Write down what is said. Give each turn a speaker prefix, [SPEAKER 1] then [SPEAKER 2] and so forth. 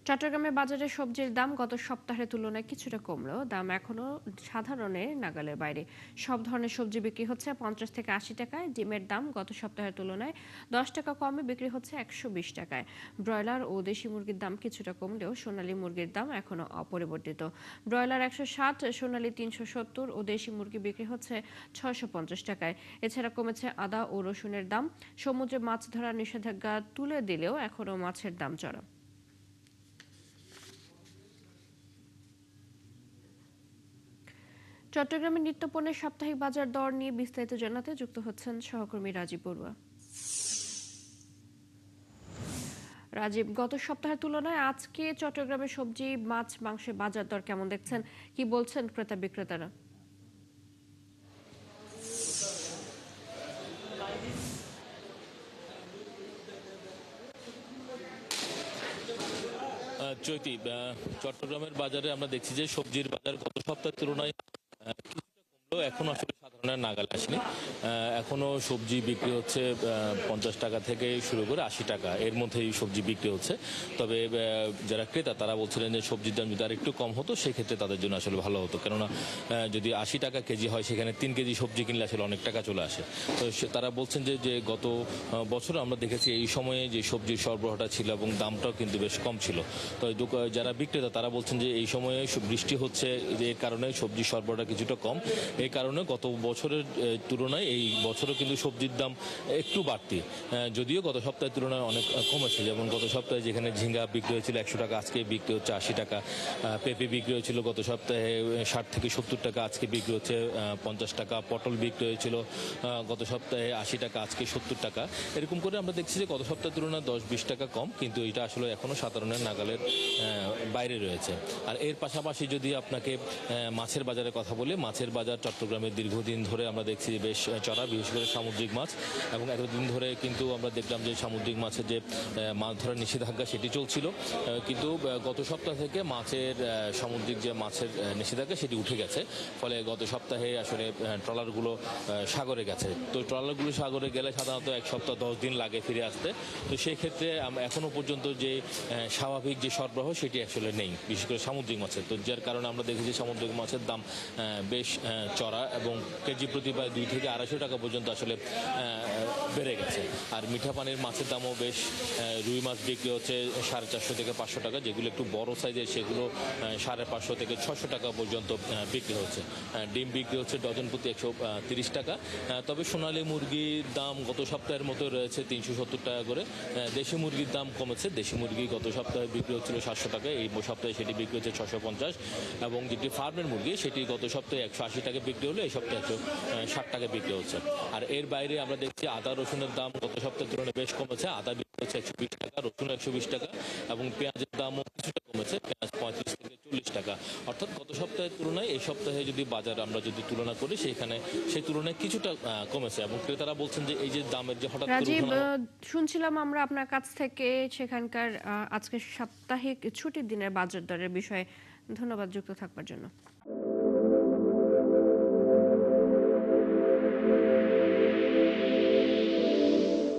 [SPEAKER 1] চট্টগ্রামে বাজারে সবজির দাম গত সপ্তাহের তুলনায় কিছুটা কমলেও দাম এখনো সাধারণের নাগালের বাইরে। সব ধরনের সবজি বিক্রি হচ্ছে 50 থেকে 80 টাকায়। ডিমের দাম গত সপ্তাহের তুলনায় 10 টাকা কমে বিক্রি হচ্ছে 120 টাকায়। ব্রয়লার ও দেশি মুরগির দাম কিছুটা কমলেও সোনালী মুরগির দাম এখনো অপরিবর্তিত। ব্রয়লার 160, সোনালী 370 ও দেশি মুরগি বিক্রি হচ্ছে 650 টাকায়। এছাড়া কমেছে আদা ও রসুনের দাম। সমুদ্রে মাছ ধরার নিষেধাজ্ঞা তুলে দিলেও এখনো মাছের দাম চড়া। চট্টগ্রামের নিত্যপণ্যের সাপ্তাহিক বাজার দর নিয়ে বিস্তারিত জানাতে যুক্ত হচ্ছেন সহকর্মী রাজীব বড়ুয়া। রাজীব, গত সপ্তাহের তুলনায় আজকে চট্টগ্রামের সবজি, মাছ, মাংসের বাজার দর কেমন দেখছেন? কি বলছেন ক্রেতা বিক্রেতারা?
[SPEAKER 2] চৈতি, চট্টগ্রামের বাজারে আমরা দেখছি যে সবজির বাজার গত সপ্তাহের তুলনায় কিছুটা কমলেও এখনো আসলে সাধারণের নাগালে আসেনি। এখনো সবজি বিক্রি হচ্ছে 50 টাকা থেকে শুরু করে 80 টাকা, এর মধ্যেই সবজি বিক্রি হচ্ছে। তবে যারা ক্রেতা তারা বলছিলেন যে সবজির দাম যদি আর একটু কম হতো সেক্ষেত্রে তাদের জন্য আসলে ভালো হতো, কেননা যদি 80 টাকা কেজি হয় সেখানে 3 কেজি সবজি কিনলে আসলে অনেক টাকা চলে আসে। তো তারা বলছেন যে যে গত বছর আমরা দেখেছি এই সময়ে যে সবজির সরবরাহটা ছিল এবং দামটাও কিন্তু বেশ কম ছিল। তো যারা বিক্রেতা তারা বলছেন যে এই সময়ে বৃষ্টি হচ্ছে, যে এর কারণে সবজির সরবরাহটা কিছুটা কম। এই কারণে গত বছরের তুলনায় এই বছরও কিন্তু সবজির দাম একটু বাড়তি, যদিও গত সপ্তাহের তুলনায় অনেক কমেছে। যেমন গত সপ্তাহে যেখানে ঝিঙ্গা বিক্রি হয়েছিল 100 টাকা, আজকে বিক্রি হচ্ছে 80 টাকা। পেঁপে বিক্রি হয়েছিল গত সপ্তাহে 60 থেকে 70 টাকা, আজকে বিক্রি হচ্ছে 50 টাকা। পটল বিক্রি হয়েছিল গত সপ্তাহে 80 টাকা, আজকে 70 টাকা। এরকম করে আমরা দেখছি যে গত সপ্তাহের তুলনায় 10-20 টাকা কম, কিন্তু এটা আসলে এখনো সাধারণের নাগালের বাইরে রয়েছে। আর এর পাশাপাশি যদি আপনাকে মাছের বাজারের কথা বলি, মাছের বাজার চট্টগ্রামের দীর্ঘদিন ধরে আমরা দেখছি বেশ চড়া, বিশেষ করে সামুদ্রিক মাছ। এবং এতদিন ধরে কিন্তু আমরা দেখলাম যে সামুদ্রিক মাছের যে মাছ ধরার নিষেধাজ্ঞা সেটি চলছিল, কিন্তু গত সপ্তাহ থেকে মাছের সামুদ্রিক যে মাছের নিষেধাজ্ঞা সেটি উঠে গেছে। ফলে গত সপ্তাহে আসলে ট্রলারগুলো সাগরে গেছে। তো ট্রলারগুলো সাগরে গেলে সাধারণত 1 সপ্তাহ 10 দিন লাগে ফিরে আসতে। তো সেই ক্ষেত্রে এখনো পর্যন্ত যে স্বাভাবিক যে সরবরাহ সেটি আসলে নেই, বিশেষ করে সামুদ্রিক মাছের। তো যার কারণে আমরা দেখেছি সামুদ্রিক মাছের দাম বেশ চড়া এবং কেজি প্রতি প্রায় 2 থেকে 250 টাকা পর্যন্ত আসলে বেড়ে গেছে। আর মিঠা পানির মাছের দামও বেশ, রুই মাছ বিক্রি হচ্ছে 450 থেকে 500 টাকা, যেগুলো একটু বড় সাইজের সেগুলো 550 থেকে 600 টাকা পর্যন্ত বিক্রি হচ্ছে। ডিম বিক্রি হচ্ছে ডজন প্রতি 130 টাকা। তবে সোনালী মুরগির দাম গত সপ্তাহের মতো রয়েছে 370 টাকা করে। দেশি মুরগির দাম কমেছে, দেশি মুরগি গত সপ্তাহে বিক্রি হচ্ছিল 700 টাকা, এই সপ্তাহে সেটি বিক্রি হচ্ছে 650। এবং যেটি ফার্মের মুরগি সেটি গত সপ্তাহে 180 টাকা বিক্রি হলো, এই সপ্তাহে 160 টাকা বিক্রি হচ্ছে। আর এর বাইরে আমরা দেখছি আদা রসুনের দাম গত সপ্তাহের তুলনায় বেশ কমেছে। আদা বিক্রি হচ্ছে 120 টাকা, রসুন 120 টাকা। এবং পেঁয়াজের দামও কিছুটা কমেছে, পেঁয়াজ 35 থেকে 40 টাকা। অর্থাৎ গত সপ্তাহের তুলনায় এই সপ্তাহে যদি বাজার আমরা যদি তুলনা করি সেখানে সেই তুলনায় কিছুটা কমেছে। এবং ক্রেতারা বলছেন যে এই যে দামের যে হঠাৎ করে
[SPEAKER 1] রাজীব,
[SPEAKER 2] উঠানামা।
[SPEAKER 1] শুনছিলাম আমরা আপনার কাছ থেকে সেখানকার আজকে সাপ্তাহিক ছুটির দিনের বাজার দরের বিষয়ে। ধন্যবাদ যুক্ত থাকবার জন্য।